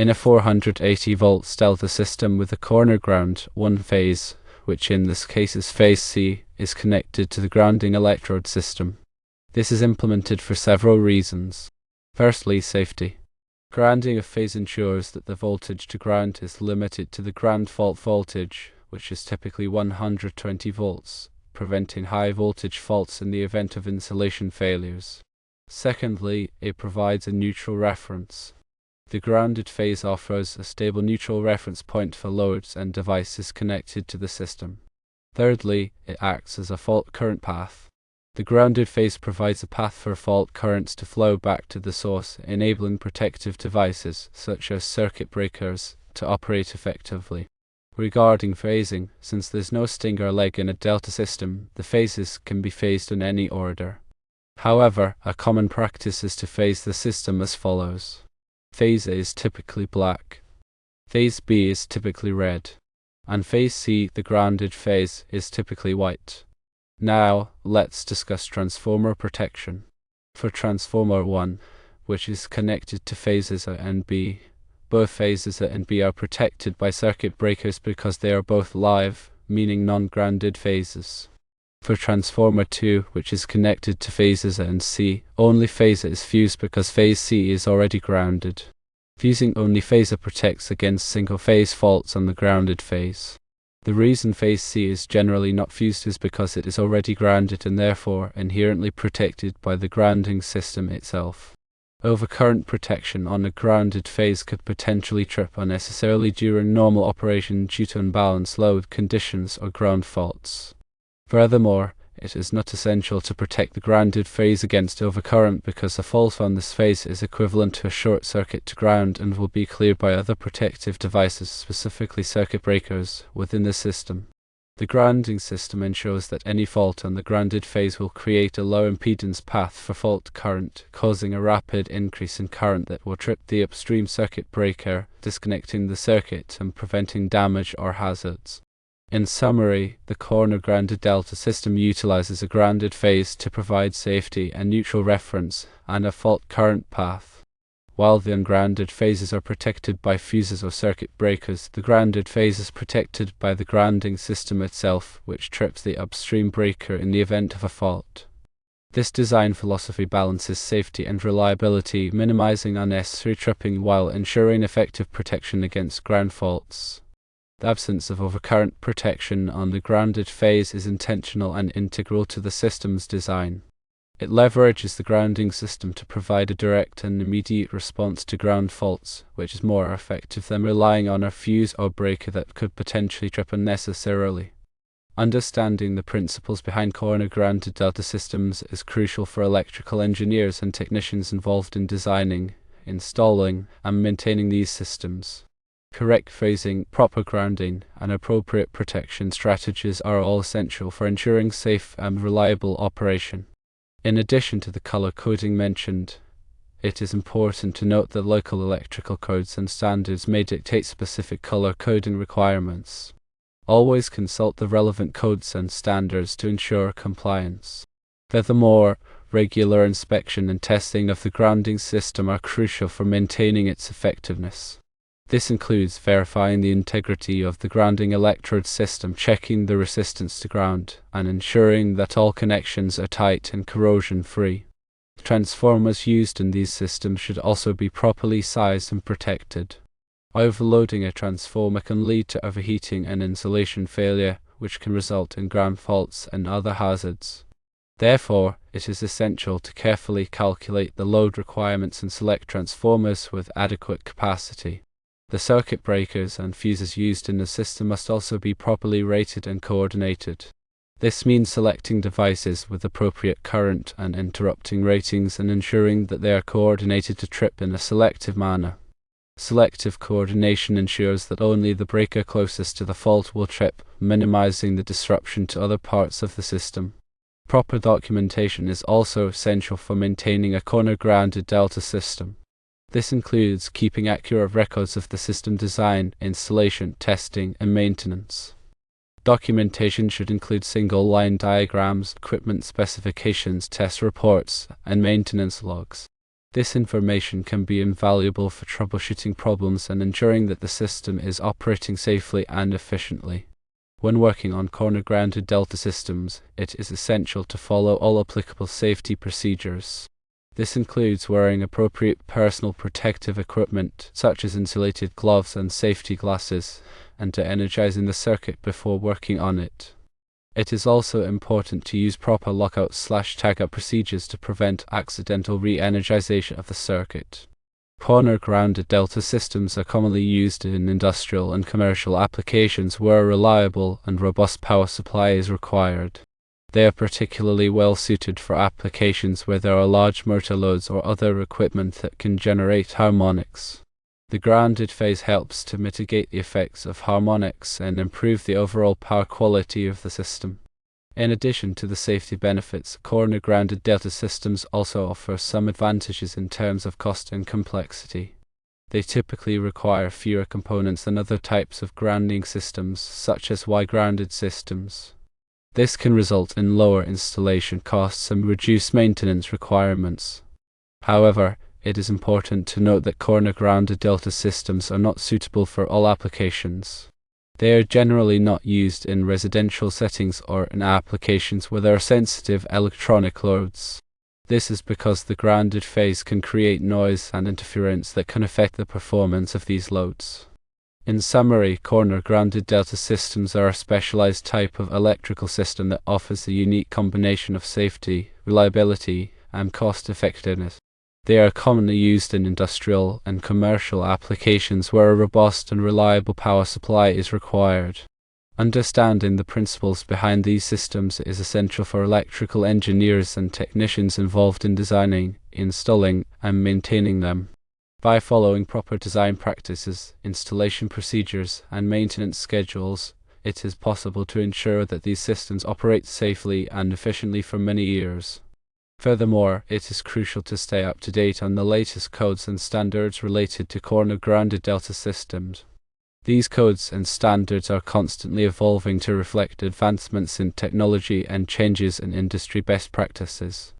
In a 480 volts delta system with a corner ground, one phase, which in this case is phase C, is connected to the grounding electrode system. This is implemented for several reasons. Firstly, safety. Grounding of phase ensures that the voltage to ground is limited to the ground fault voltage, which is typically 120 volts, preventing high voltage faults in the event of insulation failures. Secondly, it provides a neutral reference. The grounded phase offers a stable neutral reference point for loads and devices connected to the system. Thirdly, it acts as a fault current path. The grounded phase provides a path for fault currents to flow back to the source, enabling protective devices, such as circuit breakers, to operate effectively. Regarding phasing, since there's no sting or leg in a delta system, the phases can be phased in any order. However, a common practice is to phase the system as follows. Phase A is typically black, phase B is typically red, and phase C, the grounded phase, is typically white. Now, let's discuss transformer protection. For transformer 1, which is connected to phases A and B, both phases A and B are protected by circuit breakers because they are both live, meaning non-grounded phases. For transformer 2, which is connected to phases A and C, only phase A is fused because phase C is already grounded. Fusing only phase A protects against single-phase faults on the grounded phase. The reason phase C is generally not fused is because it is already grounded and therefore inherently protected by the grounding system itself. Overcurrent protection on a grounded phase could potentially trip unnecessarily during normal operation due to unbalanced load conditions or ground faults. Furthermore, it is not essential to protect the grounded phase against overcurrent because a fault on this phase is equivalent to a short circuit to ground and will be cleared by other protective devices, specifically circuit breakers, within the system. The grounding system ensures that any fault on the grounded phase will create a low impedance path for fault current, causing a rapid increase in current that will trip the upstream circuit breaker, disconnecting the circuit and preventing damage or hazards. In summary, the corner grounded delta system utilizes a grounded phase to provide safety and neutral reference and a fault current path. While the ungrounded phases are protected by fuses or circuit breakers, the grounded phase is protected by the grounding system itself, which trips the upstream breaker in the event of a fault. This design philosophy balances safety and reliability, minimizing unnecessary tripping while ensuring effective protection against ground faults. The absence of overcurrent protection on the grounded phase is intentional and integral to the system's design. It leverages the grounding system to provide a direct and immediate response to ground faults, which is more effective than relying on a fuse or breaker that could potentially trip unnecessarily. Understanding the principles behind corner grounded delta systems is crucial for electrical engineers and technicians involved in designing, installing, and maintaining these systems. Correct phasing, proper grounding, and appropriate protection strategies are all essential for ensuring safe and reliable operation. In addition to the color coding mentioned, it is important to note that local electrical codes and standards may dictate specific color coding requirements. Always consult the relevant codes and standards to ensure compliance. Furthermore, regular inspection and testing of the grounding system are crucial for maintaining its effectiveness. This includes verifying the integrity of the grounding electrode system, checking the resistance to ground, and ensuring that all connections are tight and corrosion-free. Transformers used in these systems should also be properly sized and protected. Overloading a transformer can lead to overheating and insulation failure, which can result in ground faults and other hazards. Therefore, it is essential to carefully calculate the load requirements and select transformers with adequate capacity. The circuit breakers and fuses used in the system must also be properly rated and coordinated. This means selecting devices with appropriate current and interrupting ratings and ensuring that they are coordinated to trip in a selective manner. Selective coordination ensures that only the breaker closest to the fault will trip, minimizing the disruption to other parts of the system. Proper documentation is also essential for maintaining a corner-grounded delta system. This includes keeping accurate records of the system design, installation, testing, and maintenance. Documentation should include single-line diagrams, equipment specifications, test reports, and maintenance logs. This information can be invaluable for troubleshooting problems and ensuring that the system is operating safely and efficiently. When working on corner-grounded delta systems, it is essential to follow all applicable safety procedures. This includes wearing appropriate personal protective equipment, such as insulated gloves and safety glasses, and to energizing the circuit before working on it. It is also important to use proper lockout/tagout procedures to prevent accidental re-energization of the circuit. Corner-grounded delta systems are commonly used in industrial and commercial applications where a reliable and robust power supply is required. They are particularly well suited for applications where there are large motor loads or other equipment that can generate harmonics. The grounded phase helps to mitigate the effects of harmonics and improve the overall power quality of the system. In addition to the safety benefits, corner-grounded delta systems also offer some advantages in terms of cost and complexity. They typically require fewer components than other types of grounding systems, such as Y-grounded systems. This can result in lower installation costs and reduced maintenance requirements. However, it is important to note that corner-grounded delta systems are not suitable for all applications. They are generally not used in residential settings or in applications where there are sensitive electronic loads. This is because the grounded phase can create noise and interference that can affect the performance of these loads. In summary, corner-grounded delta systems are a specialized type of electrical system that offers a unique combination of safety, reliability, and cost-effectiveness. They are commonly used in industrial and commercial applications where a robust and reliable power supply is required. Understanding the principles behind these systems is essential for electrical engineers and technicians involved in designing, installing, and maintaining them. By following proper design practices, installation procedures, and maintenance schedules, it is possible to ensure that these systems operate safely and efficiently for many years. Furthermore, it is crucial to stay up to date on the latest codes and standards related to corner-grounded delta systems. These codes and standards are constantly evolving to reflect advancements in technology and changes in industry best practices.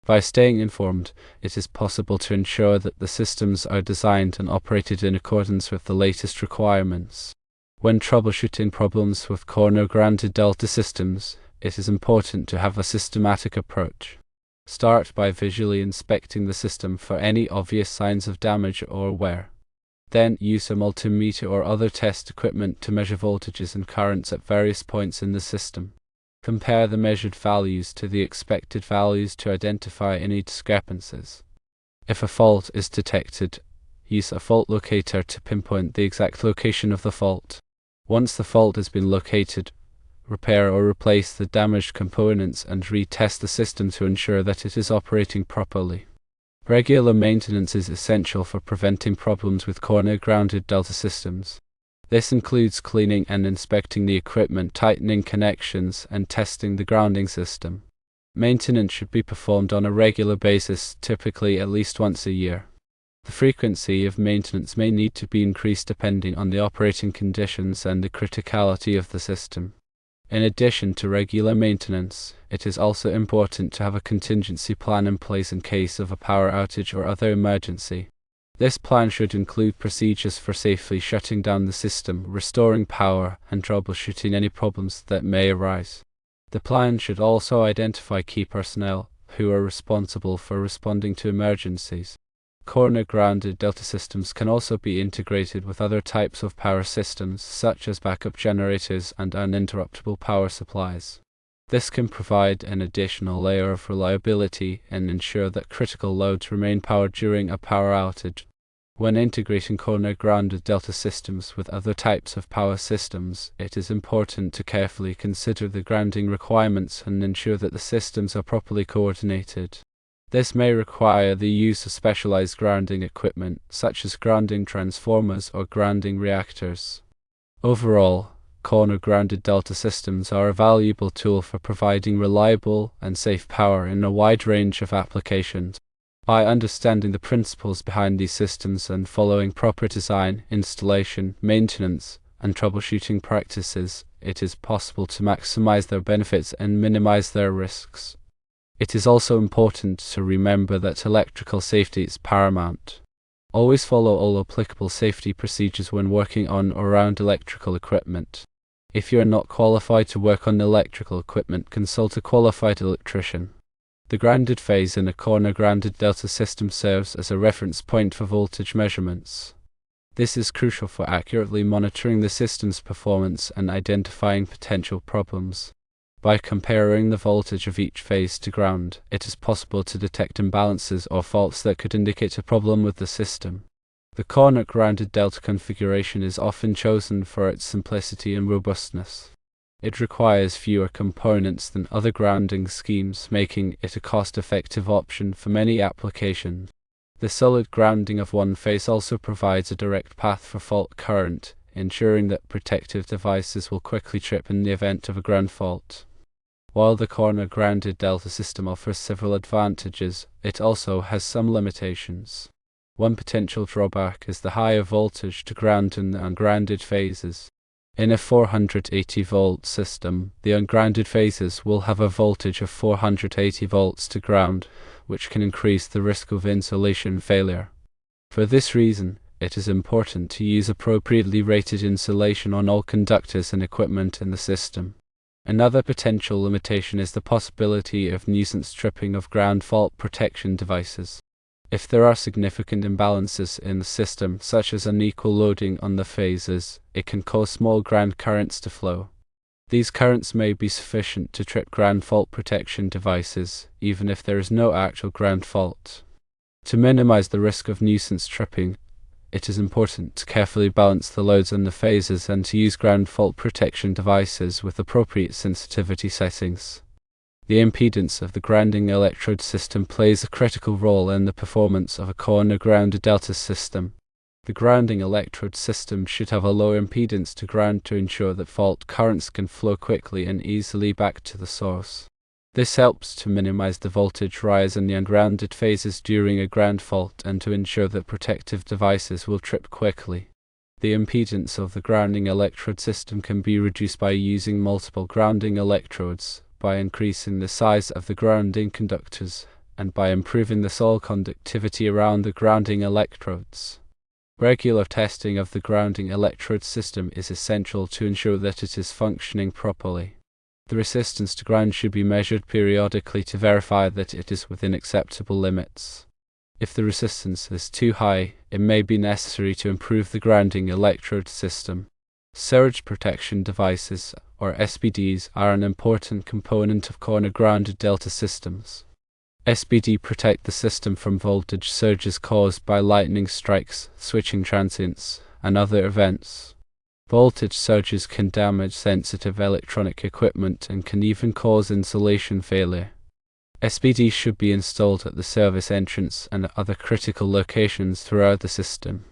By staying informed, it is possible to ensure that the systems are designed and operated in accordance with the latest requirements. When troubleshooting problems with corner-grounded delta systems, it is important to have a systematic approach. Start by visually inspecting the system for any obvious signs of damage or wear. Then use a multimeter or other test equipment to measure voltages and currents at various points in the system. Compare the measured values to the expected values to identify any discrepancies. If a fault is detected, use a fault locator to pinpoint the exact location of the fault. Once the fault has been located, repair or replace the damaged components and retest the system to ensure that it is operating properly. Regular maintenance is essential for preventing problems with corner-grounded delta systems. This includes cleaning and inspecting the equipment, tightening connections, and testing the grounding system. Maintenance should be performed on a regular basis, typically at least once a year. The frequency of maintenance may need to be increased depending on the operating conditions and the criticality of the system. In addition to regular maintenance, it is also important to have a contingency plan in place in case of a power outage or other emergency. This plan should include procedures for safely shutting down the system, restoring power, and troubleshooting any problems that may arise. The plan should also identify key personnel who are responsible for responding to emergencies. Corner-grounded delta systems can also be integrated with other types of power systems, such as backup generators and uninterruptible power supplies. This can provide an additional layer of reliability and ensure that critical loads remain powered during a power outage. When integrating corner-grounded delta systems with other types of power systems, it is important to carefully consider the grounding requirements and ensure that the systems are properly coordinated. This may require the use of specialized grounding equipment, such as grounding transformers or grounding reactors. Overall, corner-grounded delta systems are a valuable tool for providing reliable and safe power in a wide range of applications. By understanding the principles behind these systems and following proper design, installation, maintenance, and troubleshooting practices, it is possible to maximize their benefits and minimize their risks. It is also important to remember that electrical safety is paramount. Always follow all applicable safety procedures when working on or around electrical equipment. If you are not qualified to work on electrical equipment, consult a qualified electrician. The grounded phase in a corner grounded delta system serves as a reference point for voltage measurements. This is crucial for accurately monitoring the system's performance and identifying potential problems. By comparing the voltage of each phase to ground, it is possible to detect imbalances or faults that could indicate a problem with the system. The corner grounded delta configuration is often chosen for its simplicity and robustness. It requires fewer components than other grounding schemes, making it a cost-effective option for many applications. The solid grounding of one phase also provides a direct path for fault current, ensuring that protective devices will quickly trip in the event of a ground fault. While the corner grounded delta system offers several advantages, it also has some limitations. One potential drawback is the higher voltage to ground in the ungrounded phases. In a 480-volt system, the ungrounded phases will have a voltage of 480 volts to ground, which can increase the risk of insulation failure. For this reason, it is important to use appropriately rated insulation on all conductors and equipment in the system. Another potential limitation is the possibility of nuisance tripping of ground fault protection devices. If there are significant imbalances in the system, such as unequal loading on the phases, it can cause small ground currents to flow. These currents may be sufficient to trip ground fault protection devices, even if there is no actual ground fault. To minimize the risk of nuisance tripping, it is important to carefully balance the loads on the phases and to use ground fault protection devices with appropriate sensitivity settings. The impedance of the grounding electrode system plays a critical role in the performance of a corner grounded delta system. The grounding electrode system should have a low impedance to ground to ensure that fault currents can flow quickly and easily back to the source. This helps to minimize the voltage rise in the ungrounded phases during a ground fault and to ensure that protective devices will trip quickly. The impedance of the grounding electrode system can be reduced by using multiple grounding electrodes, by increasing the size of the grounding conductors, and by improving the soil conductivity around the grounding electrodes. Regular testing of the grounding electrode system is essential to ensure that it is functioning properly. The resistance to ground should be measured periodically to verify that it is within acceptable limits. If the resistance is too high, it may be necessary to improve the grounding electrode system. Surge protection devices, or SPDs, are an important component of corner grounded delta systems. SPD protect the system from voltage surges caused by lightning strikes, switching transients, and other events. Voltage surges can damage sensitive electronic equipment and can even cause insulation failure. SPD should be installed at the service entrance and other critical locations throughout the system.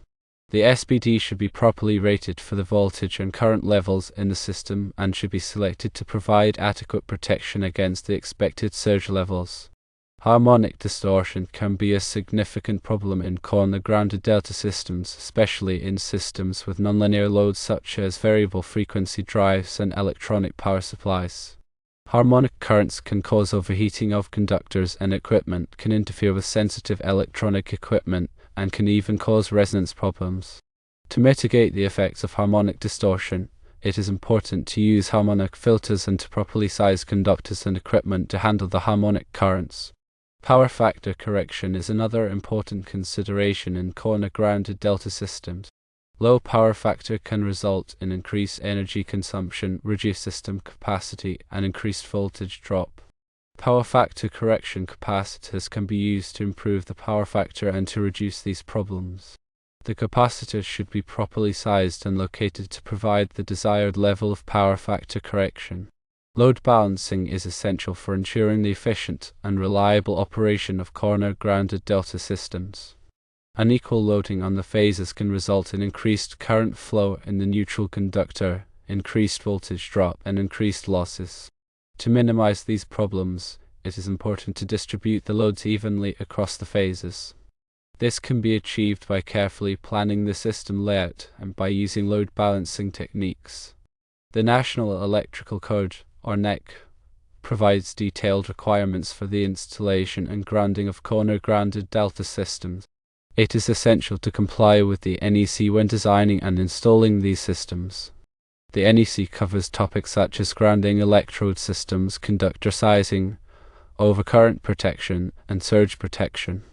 The SPD should be properly rated for the voltage and current levels in the system and should be selected to provide adequate protection against the expected surge levels. Harmonic distortion can be a significant problem in corner grounded delta systems, especially in systems with nonlinear loads such as variable frequency drives and electronic power supplies. Harmonic currents can cause overheating of conductors and equipment, can interfere with sensitive electronic equipment, and can even cause resonance problems. To mitigate the effects of harmonic distortion, it is important to use harmonic filters and to properly size conductors and equipment to handle the harmonic currents. Power factor correction is another important consideration in corner grounded delta systems. Low power factor can result in increased energy consumption, reduced system capacity, and increased voltage drop. Power factor correction capacitors can be used to improve the power factor and to reduce these problems. The capacitors should be properly sized and located to provide the desired level of power factor correction. Load balancing is essential for ensuring the efficient and reliable operation of corner grounded delta systems. Unequal loading on the phases can result in increased current flow in the neutral conductor, increased voltage drop, and increased losses. To minimize these problems, it is important to distribute the loads evenly across the phases. This can be achieved by carefully planning the system layout and by using load balancing techniques. The National Electrical Code, or NEC, provides detailed requirements for the installation and grounding of corner-grounded delta systems. It is essential to comply with the NEC when designing and installing these systems. The NEC covers topics such as grounding electrode systems, conductor sizing, overcurrent protection, and surge protection.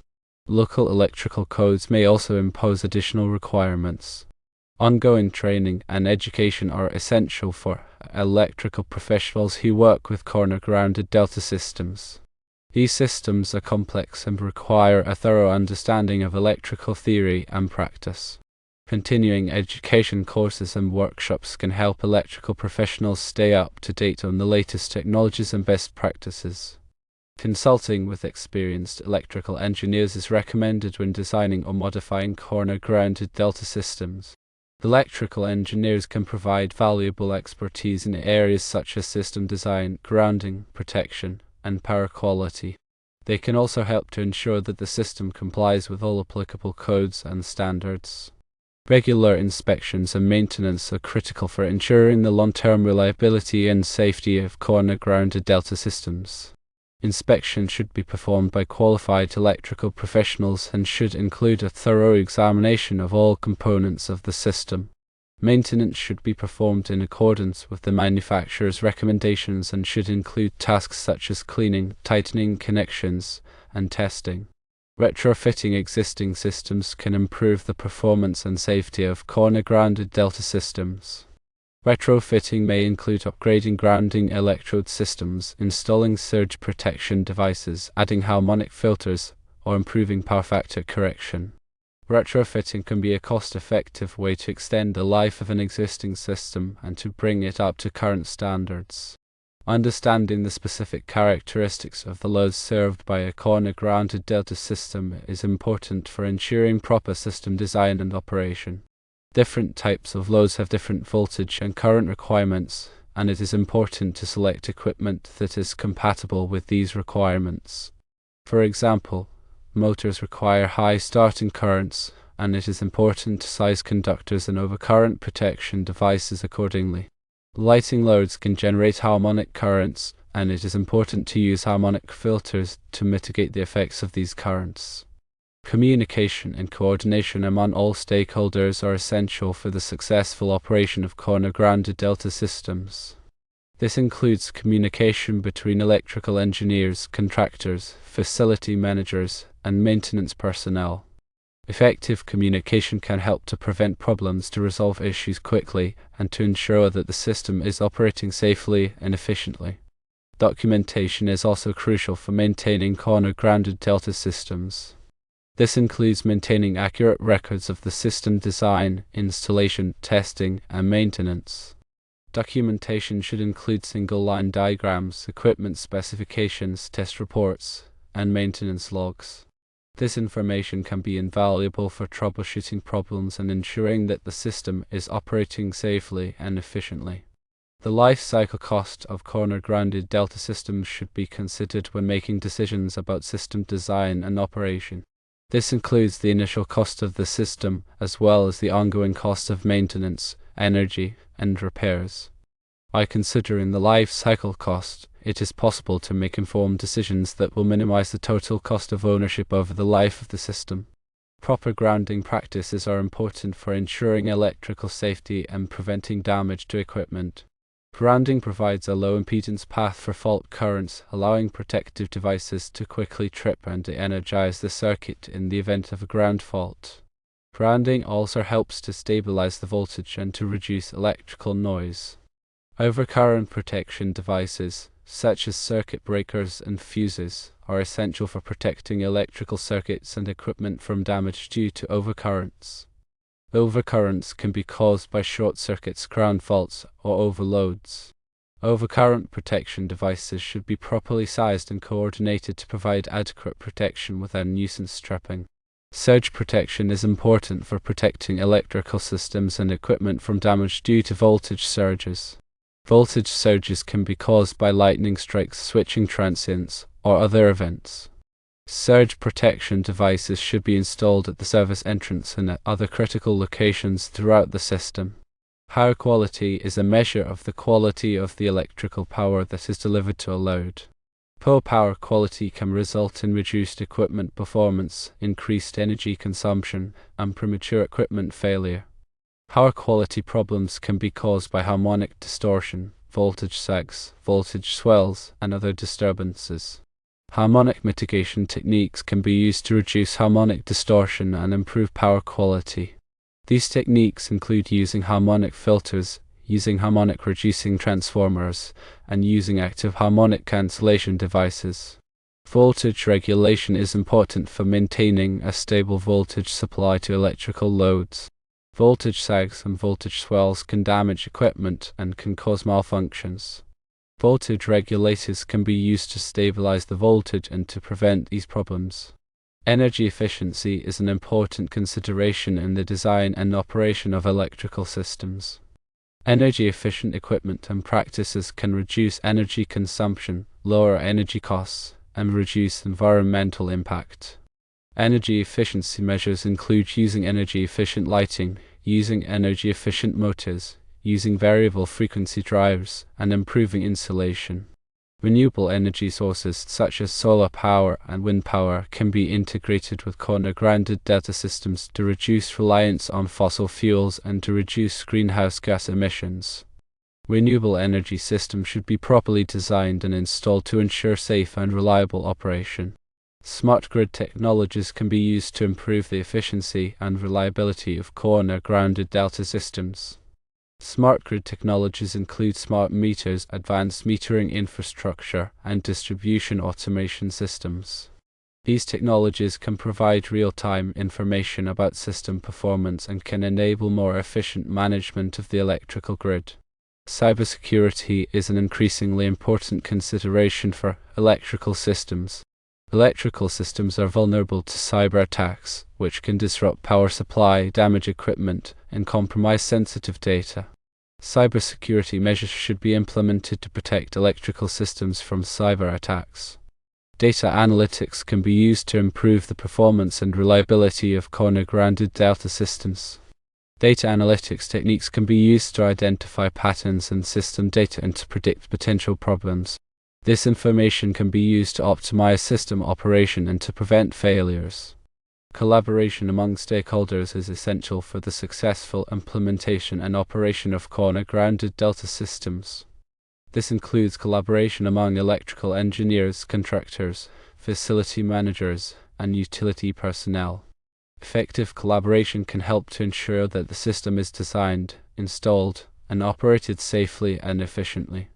Local electrical codes may also impose additional requirements. Ongoing training and education are essential for electrical professionals who work with corner-grounded delta systems. These systems are complex and require a thorough understanding of electrical theory and practice. Continuing education courses and workshops can help electrical professionals stay up to date on the latest technologies and best practices. Consulting with experienced electrical engineers is recommended when designing or modifying corner-grounded delta systems. Electrical engineers can provide valuable expertise in areas such as system design, grounding, protection, and power quality. They can also help to ensure that the system complies with all applicable codes and standards. Regular inspections and maintenance are critical for ensuring the long-term reliability and safety of corner-grounded delta systems. Inspection should be performed by qualified electrical professionals and should include a thorough examination of all components of the system. Maintenance should be performed in accordance with the manufacturer's recommendations and should include tasks such as cleaning, tightening connections, and testing. Retrofitting existing systems can improve the performance and safety of corner-grounded delta systems. Retrofitting may include upgrading grounding electrode systems, installing surge protection devices, adding harmonic filters, or improving power factor correction. Retrofitting can be a cost-effective way to extend the life of an existing system and to bring it up to current standards. Understanding the specific characteristics of the loads served by a corner-grounded delta system is important for ensuring proper system design and operation. Different types of loads have different voltage and current requirements, and it is important to select equipment that is compatible with these requirements. For example, motors require high starting currents, and it is important to size conductors and overcurrent protection devices accordingly. Lighting loads can generate harmonic currents, and it is important to use harmonic filters to mitigate the effects of these currents. Communication and coordination among all stakeholders are essential for the successful operation of corner-grounded delta systems. This includes communication between electrical engineers, contractors, facility managers, and maintenance personnel. Effective communication can help to prevent problems, to resolve issues quickly, and to ensure that the system is operating safely and efficiently. Documentation is also crucial for maintaining corner-grounded delta systems. This includes maintaining accurate records of the system design, installation, testing, and maintenance. Documentation should include single-line diagrams, equipment specifications, test reports, and maintenance logs. This information can be invaluable for troubleshooting problems and ensuring that the system is operating safely and efficiently. The life cycle cost of corner-grounded delta systems should be considered when making decisions about system design and operation. This includes the initial cost of the system, as well as the ongoing cost of maintenance, energy, and repairs. By considering the life cycle cost, it is possible to make informed decisions that will minimize the total cost of ownership over the life of the system. Proper grounding practices are important for ensuring electrical safety and preventing damage to equipment. Grounding provides a low-impedance path for fault currents, allowing protective devices to quickly trip and energize the circuit in the event of a ground fault. Grounding also helps to stabilize the voltage and to reduce electrical noise. Overcurrent protection devices, such as circuit breakers and fuses, are essential for protecting electrical circuits and equipment from damage due to overcurrents. Overcurrents can be caused by short circuits, ground faults, or overloads. Overcurrent protection devices should be properly sized and coordinated to provide adequate protection without nuisance tripping. Surge protection is important for protecting electrical systems and equipment from damage due to voltage surges. Voltage surges can be caused by lightning strikes, switching transients, or other events. Surge protection devices should be installed at the service entrance and at other critical locations throughout the system. Power quality is a measure of the quality of the electrical power that is delivered to a load. Poor power quality can result in reduced equipment performance, increased energy consumption, and premature equipment failure. Power quality problems can be caused by harmonic distortion, voltage sags, voltage swells, and other disturbances. Harmonic mitigation techniques can be used to reduce harmonic distortion and improve power quality. These techniques include using harmonic filters, using harmonic reducing transformers, and using active harmonic cancellation devices. Voltage regulation is important for maintaining a stable voltage supply to electrical loads. Voltage sags and voltage swells can damage equipment and can cause malfunctions. Voltage regulators can be used to stabilize the voltage and to prevent these problems. Energy efficiency is an important consideration in the design and operation of electrical systems. Energy-efficient equipment and practices can reduce energy consumption, lower energy costs, and reduce environmental impact. Energy efficiency measures include using energy-efficient lighting, using energy-efficient motors, using variable frequency drives, and improving insulation. Renewable energy sources such as solar power and wind power can be integrated with corner-grounded delta systems to reduce reliance on fossil fuels and to reduce greenhouse gas emissions. Renewable energy systems should be properly designed and installed to ensure safe and reliable operation. Smart grid technologies can be used to improve the efficiency and reliability of corner-grounded delta systems. Smart grid technologies include smart meters, advanced metering infrastructure, and distribution automation systems. These technologies can provide real-time information about system performance and can enable more efficient management of the electrical grid. Cybersecurity is an increasingly important consideration for electrical systems. Electrical systems are vulnerable to cyber attacks, which can disrupt power supply, damage equipment, and compromise sensitive data. Cybersecurity measures should be implemented to protect electrical systems from cyber attacks. Data analytics can be used to improve the performance and reliability of corner-grounded delta systems. Data analytics techniques can be used to identify patterns in system data and to predict potential problems. This information can be used to optimize system operation and to prevent failures. Collaboration among stakeholders is essential for the successful implementation and operation of corner-grounded delta systems. This includes collaboration among electrical engineers, contractors, facility managers, and utility personnel. Effective collaboration can help to ensure that the system is designed, installed, and operated safely and efficiently.